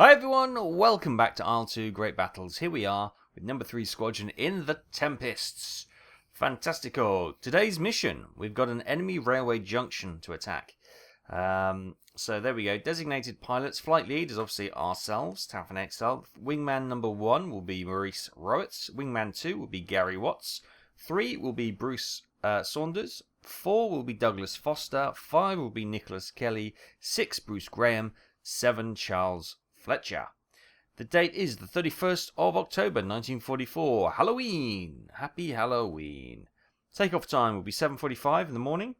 Hi everyone, welcome back to IL-2 Great Battles. Here we are with number 3 Squadron in the Tempests. Fantastico. Today's mission, we've got an enemy railway junction to attack. So there we go. Designated pilots. Flight lead is obviously ourselves, Taff and Exile. Wingman number 1 will be Maurice Rowitz. Wingman 2 will be Gary Watts. 3 will be Bruce Saunders. 4 will be Douglas Foster. 5 will be Nicholas Kelly. 6 Bruce Graham. 7 Charles Fletcher. The date is the 31st of October 1944. Halloween! Happy Halloween. Takeoff time will be 7:45 in the morning.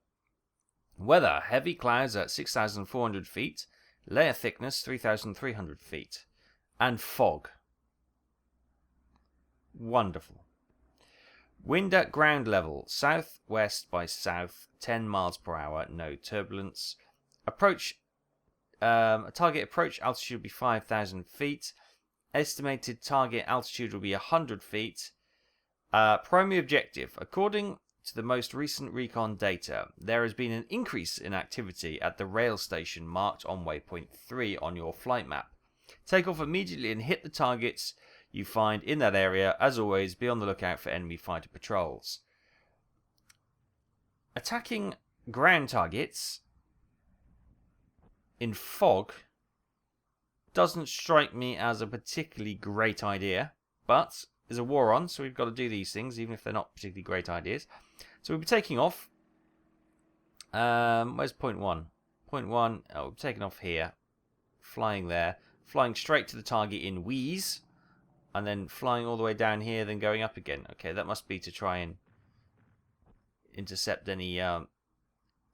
Weather, heavy clouds at 6,400 feet. Layer thickness 3,300 feet. And fog. Wonderful. Wind at ground level, southwest by south, 10 miles per hour, no turbulence. Target approach altitude will be 5,000 feet. Estimated target altitude will be 100 feet. Primary objective. According to the most recent recon data, there has been an increase in activity at the rail station marked on waypoint 3 on your flight map. Take off immediately and hit the targets you find in that area. As always, be on the lookout for enemy fighter patrols. Attacking ground targets in fog doesn't strike me as a particularly great idea, but there's a war on, so we've got to do these things, even if they're not particularly great ideas. So we'll be taking off. Where's point 1? Point 1, we're taking off here, flying there, flying straight to the target in wheeze, and then flying all the way down here, then going up again. Okay, that must be to try and intercept any air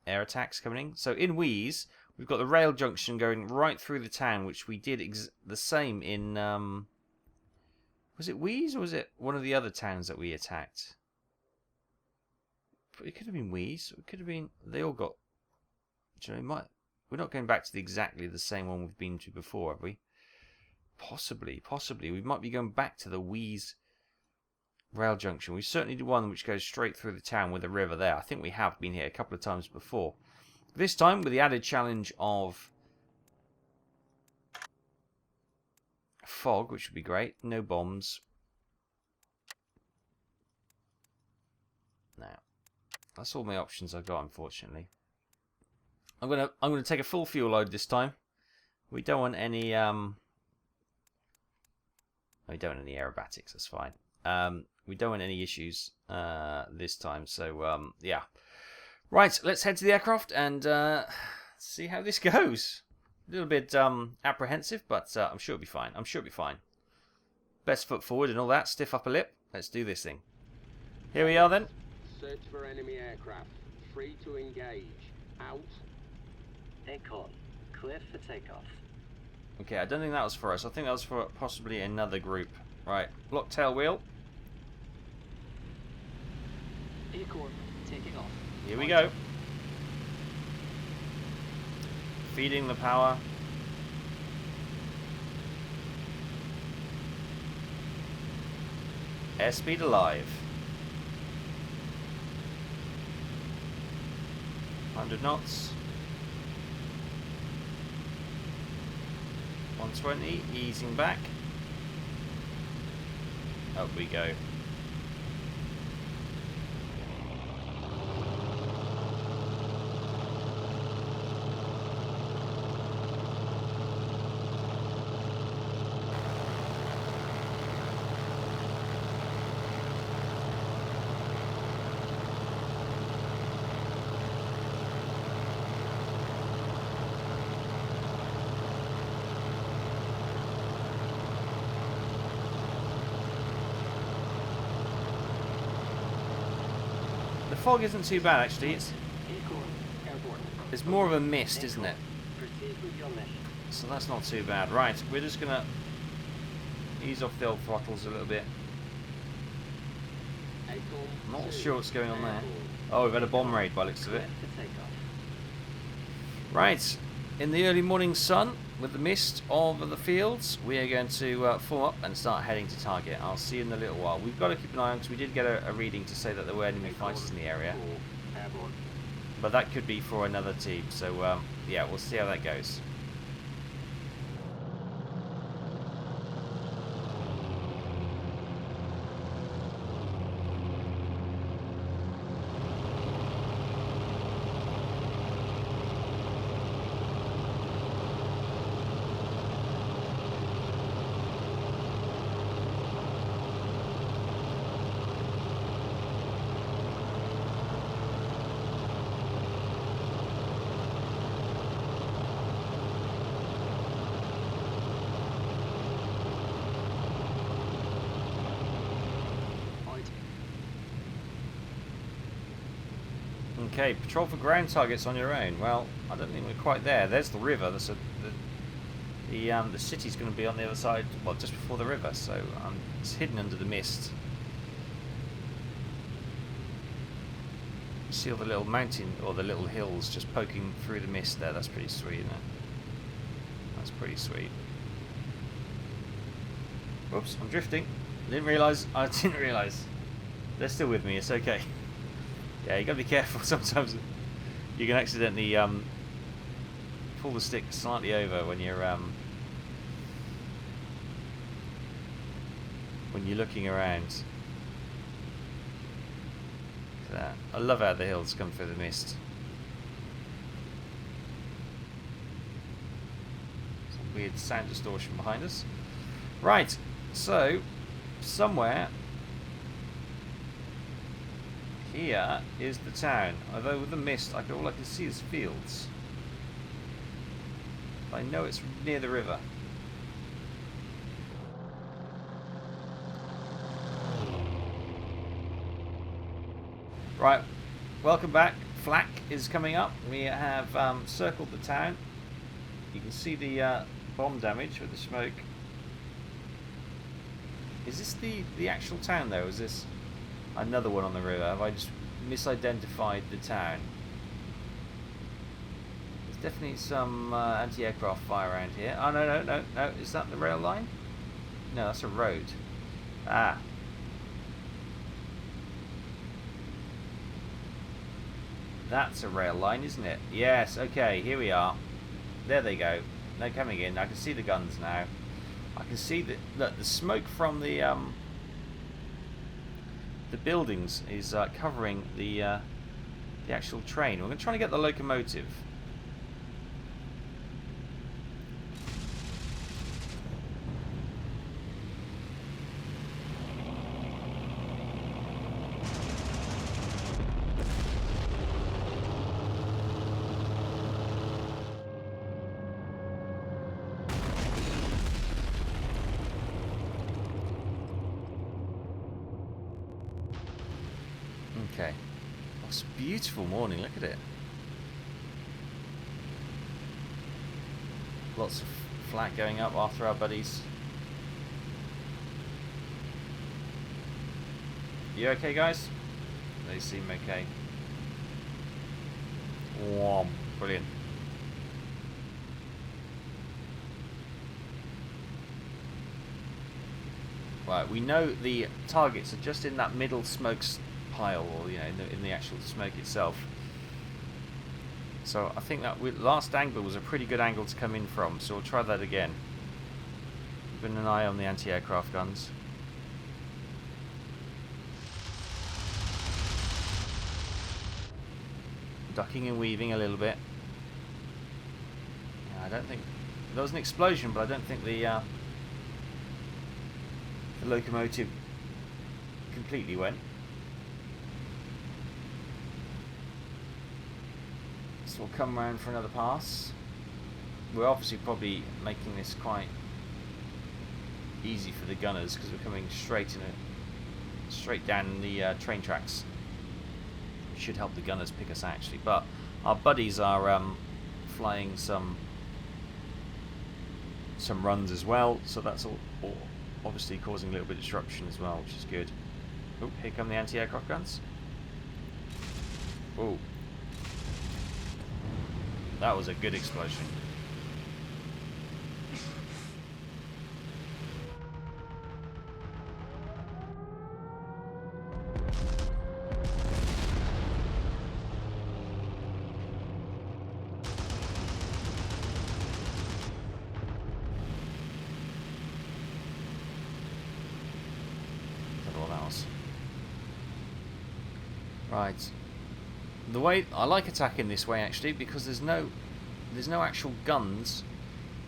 attacks coming in. So in wheeze, we've got the rail junction going right through the town, which we did the same in... was it Wheeze or was it one of the other towns that we attacked? It could have been Wheeze. It could have been... They all got... You know, we're not going back to exactly the same one we've been to before, have we? Possibly. We might be going back to the Wheeze rail junction. We certainly do one which goes straight through the town with a river there. I think we have been here a couple of times before. This time with the added challenge of fog, which would be great. No bombs. Now, that's all my options I've got, unfortunately. I'm gonna take a full fuel load this time. We don't want any we don't want any aerobatics. That's fine. We don't want any issues this time. So yeah. Right, let's head to the aircraft and see how this goes. A little bit apprehensive, but I'm sure it'll be fine. Best foot forward and all that. Stiff upper lip. Let's do this thing. Here we are then. Search for enemy aircraft. Free to engage. Out. Aircon. Clear for takeoff. Okay, I don't think that was for us. I think that was for possibly another group. Right, block tail wheel. Aircon. Taking off. Here we go. Feeding the power. Airspeed alive. 100 knots. 120, easing back. Up we go. The fog isn't too bad actually. It's more of a mist, isn't it? So that's not too bad. Right, we're just gonna ease off the old throttles a little bit. I'm not sure what's going on there. Oh, we've had a bomb raid by the looks of it. Right, in the early morning sun, with the mist of the fields, we are going to form up and start heading to target. I'll see you in a little while. We've got to keep an eye on, because we did get a reading to say that there were enemy fighters in the area. But that could be for another team, so yeah, we'll see how that goes. Okay, patrol for ground targets on your own. Well, I don't think we're quite there. There's the river. The city's going to be on the other side, well, just before the river, so it's hidden under the mist. See all the little mountain, or the little hills just poking through the mist there. That's pretty sweet, isn't it? That's pretty sweet. Whoops, I'm drifting. I didn't realise. They're still with me, it's okay. Yeah, you gotta be careful. Sometimes you can accidentally pull the stick slightly over when you're looking around. Look at that. I love how the hills come through the mist. Some weird sound distortion behind us. Right, so somewhere here is the town. Although with the mist, all I can see is fields. I know it's near the river. Right, welcome back. Flak is coming up. We have circled the town. You can see the bomb damage with the smoke. Is this the actual town though? Is this another one on the river? Have I just misidentified the town? There's definitely some anti-aircraft fire around here. Oh no. Is that the rail line? No, that's a road. Ah. That's a rail line, isn't it? Yes, okay, here we are. There they go. They're coming in. I can see the guns now. I can see that the smoke from the buildings is covering the actual train. We're going to try to get the locomotive. Okay. Oh, it's a beautiful morning, look at it. Lots of flak going up after our buddies. You okay, guys? They seem okay. Wow, brilliant. Right, we know the targets are just in that middle smoke pile, or in the actual smoke itself. So I think that last angle was a pretty good angle to come in from, so we'll try that again. Keeping an eye on the anti-aircraft guns. Ducking and weaving a little bit. I don't think there was an explosion, but I don't think the locomotive completely went. So we'll come round for another pass. We're obviously probably making this quite easy for the gunners because we're coming straight down the train tracks. It should help the gunners pick us actually, but our buddies are flying some runs as well, so that's all obviously causing a little bit of disruption as well, which is good. Oh, here come the anti-aircraft guns. Oh. That was a good explosion. Right. The way I like attacking this way actually, because there's no actual guns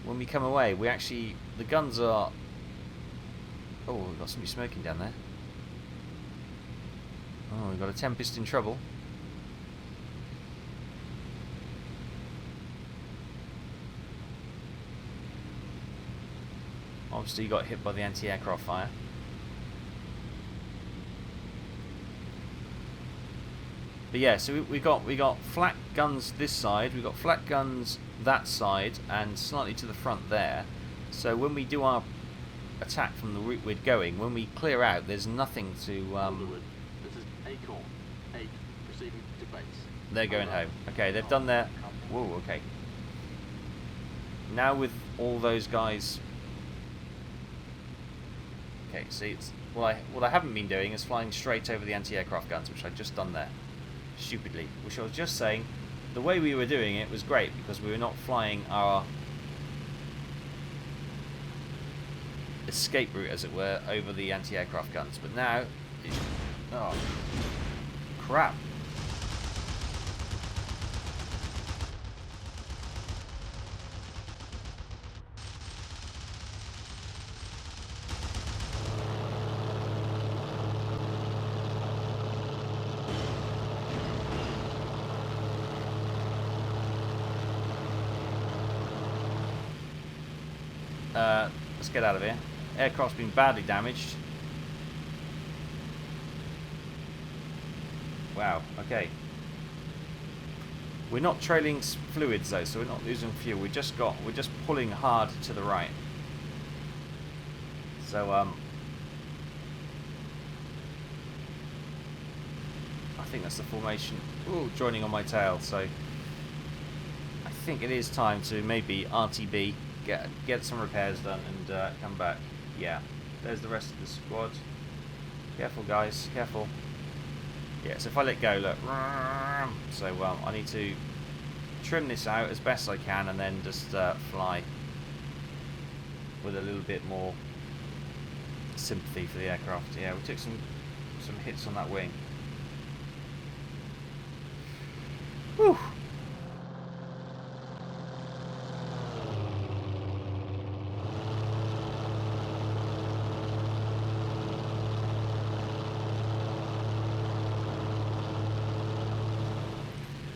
when we come away. The guns are. Oh, we've got somebody smoking down there. Oh, we've got a Tempest in trouble. Obviously, he got hit by the anti-aircraft fire. But yeah, so we got flat guns this side, we got flat guns that side, and slightly to the front there. So when we do our attack from the route we're going, when we clear out, there's nothing to. Underwood, this is Acorn 8 proceeding to base. They're going home. Okay, they've done their. Whoa, okay. Now with all those guys. Okay, see, it's what I haven't been doing is flying straight over the anti-aircraft guns, which I've just done there, stupidly. Which I was just saying, the way we were doing it was great because we were not flying our escape route, as it were, over the anti-aircraft guns. But now, oh, crap. Let's get out of here. Aircraft's been badly damaged. Wow, okay. We're not trailing fluids though, so we're not losing fuel. We're just pulling hard to the right. So I think that's the formation. Ooh, joining on my tail, so I think it is time to maybe RTB. Get some repairs done and come back. Yeah, there's the rest of the squad. Careful, guys, careful. Yeah, so if I let go, look. So I need to trim this out as best I can and then just fly with a little bit more sympathy for the aircraft. Yeah, we took some hits on that wing. Whew.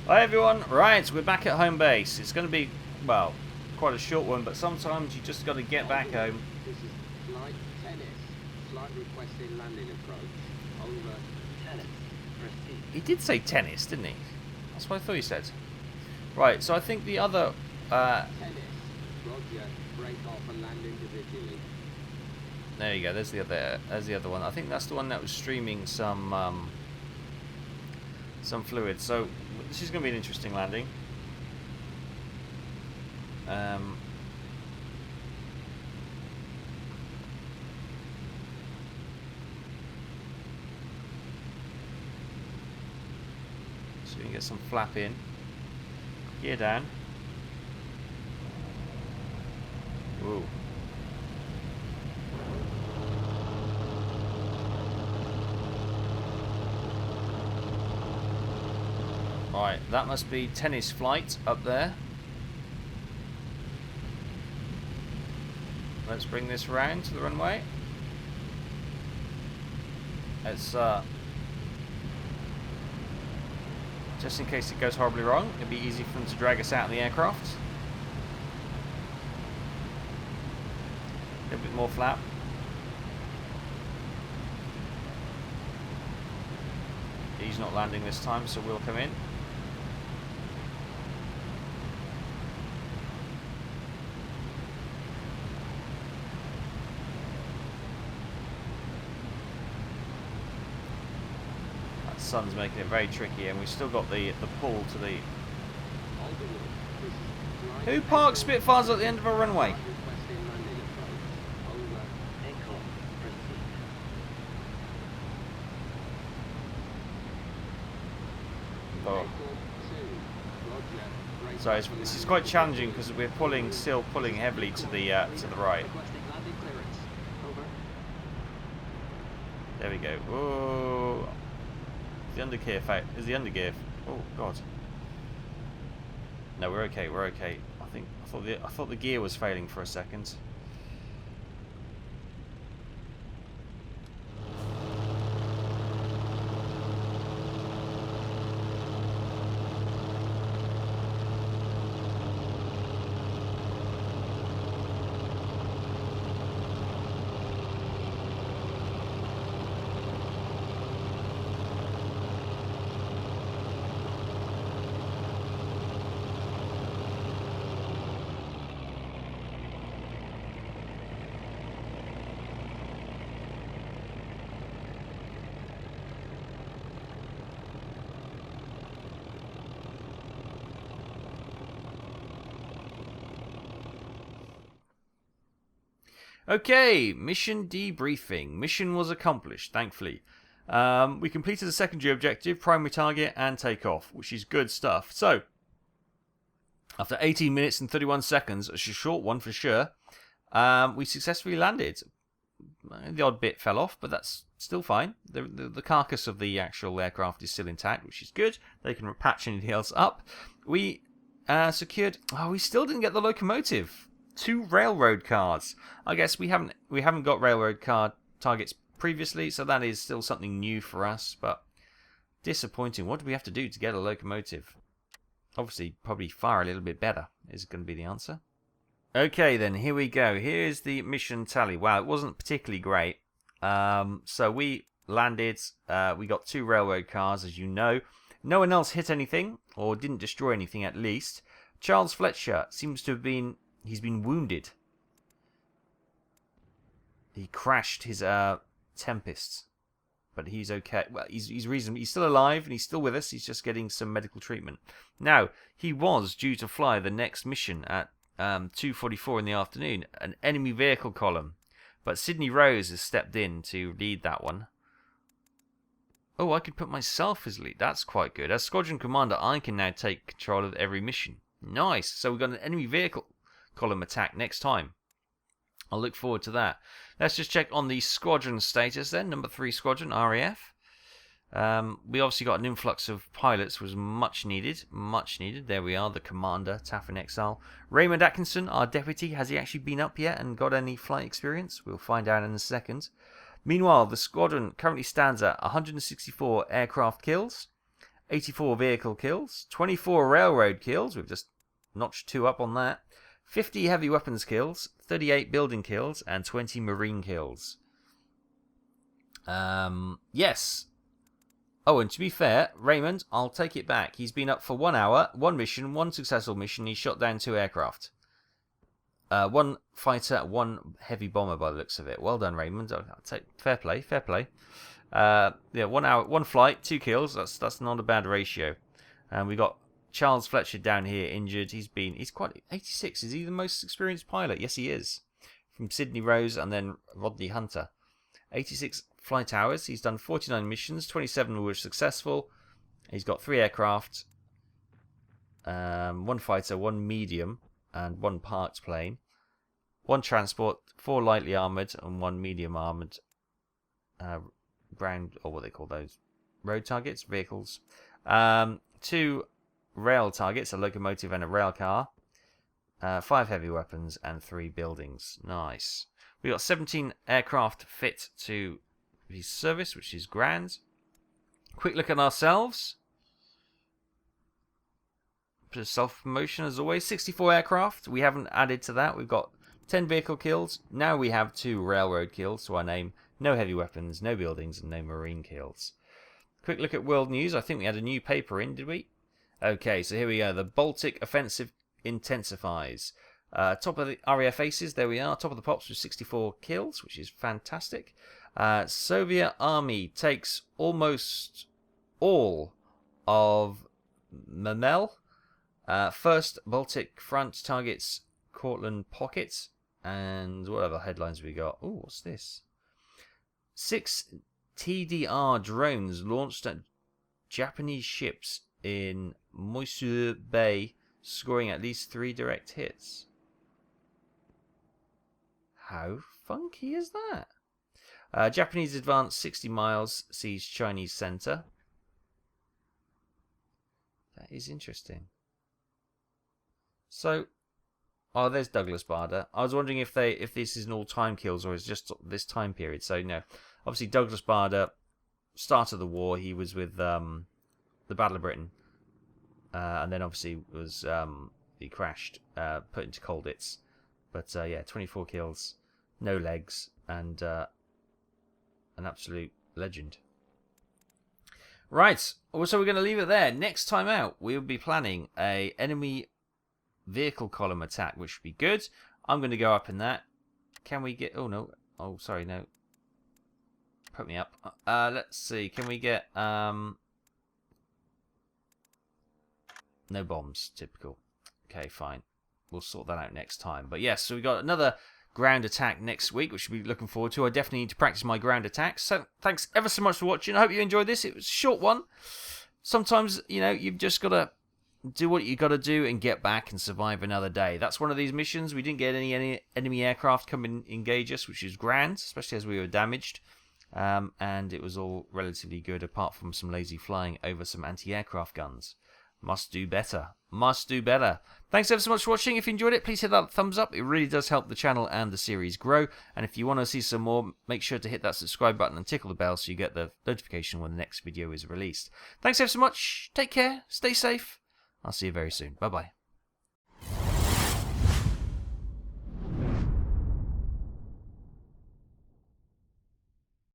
Hi everyone, right, we're back at home base. It's going to be, well, quite a short one, but sometimes you just got to get back home. This is flight tennis. Flight requesting landing approach. Over. Tennis. Proceed. He did say tennis, didn't he? That's what I thought he said. Right, so I think the other... Tennis. Roger. Break off and land individually. There you go, there's the other one. I think that's the one that was streaming some fluid. So this is going to be an interesting landing. So we can get some flap in. Gear down. Ooh. Right, that must be tennis flight up there. Let's bring this round to the runway. It's just in case it goes horribly wrong, it'd be easy for them to drag us out of the aircraft. A little bit more flap. He's not landing this time, so we'll come in. Sun's making it very tricky, and we've still got the pull to the... Who parks Spitfires at the end of a runway? Oh. So this is quite challenging because we're still pulling heavily to the right. There we go. Whoa. The undergear is the undergear. Oh god. No, we're okay. We're okay. I thought the gear was failing for a second. Okay, mission debriefing. Mission was accomplished, thankfully. We completed the secondary objective, primary target, and takeoff, which is good stuff. So, after 18 minutes and 31 seconds, a short one for sure, we successfully landed. The odd bit fell off, but that's still fine. The carcass of the actual aircraft is still intact, which is good. They can patch anything else up. We secured... Oh, we still didn't get the locomotive. 2 railroad cars. I guess we haven't got railroad car targets previously, so that is still something new for us, but disappointing. What do we have to do to get a locomotive? Obviously, probably fire a little bit better is going to be the answer. Okay, then, here we go. Here's the mission tally. Wow, it wasn't particularly great. So we landed. We got 2 railroad cars, as you know. No one else hit anything, or didn't destroy anything at least. Charles Fletcher seems to have been... He's been wounded. He crashed his Tempest. But he's okay. Well, he's reasonably... He's still alive, and he's still with us. He's just getting some medical treatment. Now, he was due to fly the next mission at 2:44 in the afternoon, an enemy vehicle column, but Sydney Rose has stepped in to lead that one. Oh, I could put myself as lead. That's quite good. As squadron commander, I can now take control of every mission. Nice. So we've got an enemy vehicle column attack next time. I'll look forward to that. Let's just check on the squadron status then. Number 3 squadron, RAF. We obviously got an influx of pilots, was much needed. Much needed. There we are, the commander, Taff and Exile. Raymond Atkinson, our deputy, has he actually been up yet and got any flight experience? We'll find out in a second. Meanwhile, the squadron currently stands at 164 aircraft kills, 84 vehicle kills, 24 railroad kills, we've just notched 2 up on that, 50 heavy weapons kills, 38 building kills, and 20 marine kills. Yes. Oh, and to be fair, Raymond, I'll take it back. He's been up for 1 hour, 1 mission, 1 successful mission. He shot down 2 aircraft. 1 fighter, 1 heavy bomber by the looks of it. Well done, Raymond. I'll take fair play, fair play. Yeah, 1 hour, 1 flight, 2 kills. That's not a bad ratio. And we got Charles Fletcher down here injured. He's quite 86. Is he the most experienced pilot? Yes, he is. From Sydney Rose and then Rodney Hunter. 86 flight hours. He's done 49 missions. 27 were successful. He's got 3 aircraft, 1 fighter, 1 medium, and 1 parked plane. 1 transport, 4 lightly armoured, and 1 medium armoured ground, or what they call those, road targets, vehicles. 2 rail targets, a locomotive and a rail car. 5 heavy weapons and 3 buildings. Nice. We got 17 aircraft fit to his service, which is grand. Quick look at ourselves. Bit of self-promotion as always. 64 aircraft. We haven't added to that. We've got 10 vehicle kills. Now we have 2 railroad kills to our name. No heavy weapons, no buildings, and no marine kills. Quick look at world news. I think we had a new paper in, did we? Okay, so here we go. The Baltic offensive intensifies. Top of the RAF aces, there we are. Top of the pops with 64 kills, which is fantastic. Soviet army takes almost all of Memel. First Baltic front targets Cortland Pocket. And what other headlines we got? Oh, what's this? 6 TDR drones launched at Japanese ships in Moisu Bay, scoring at least 3 direct hits. How funky is that? Japanese advance 60 miles, sees Chinese center. That is interesting. So, oh, there's Douglas Bader. I was wondering if this is an all-time kills or is just this time period. So no, obviously Douglas Bader, start of the war, he was with the Battle of Britain, and then obviously was he crashed, put into Colditz. But yeah, 24 kills, no legs, and an absolute legend. Right, so we're going to leave it there. Next time out, we'll be planning a enemy vehicle column attack, which would be good. I'm going to go up in that. Can we get... Oh, no. Oh, sorry, no. Put me up. Let's see. Can we get... No bombs. Typical. Okay, fine. We'll sort that out next time. But yes, so we got another ground attack next week, which we'll be looking forward to. I definitely need to practice my ground attacks. So thanks ever so much for watching. I hope you enjoyed this. It was a short one. Sometimes, you've just got to do what you got to do and get back and survive another day. That's one of these missions. We didn't get any enemy aircraft come and engage us, which is grand, especially as we were damaged. And it was all relatively good, apart from some lazy flying over some anti-aircraft guns. Must do better. Must do better. Thanks ever so much for watching. If you enjoyed it, please hit that thumbs up. It really does help the channel and the series grow. And if you want to see some more, make sure to hit that subscribe button and tickle the bell so you get the notification when the next video is released. Thanks ever so much. Take care. Stay safe. I'll see you very soon. Bye-bye.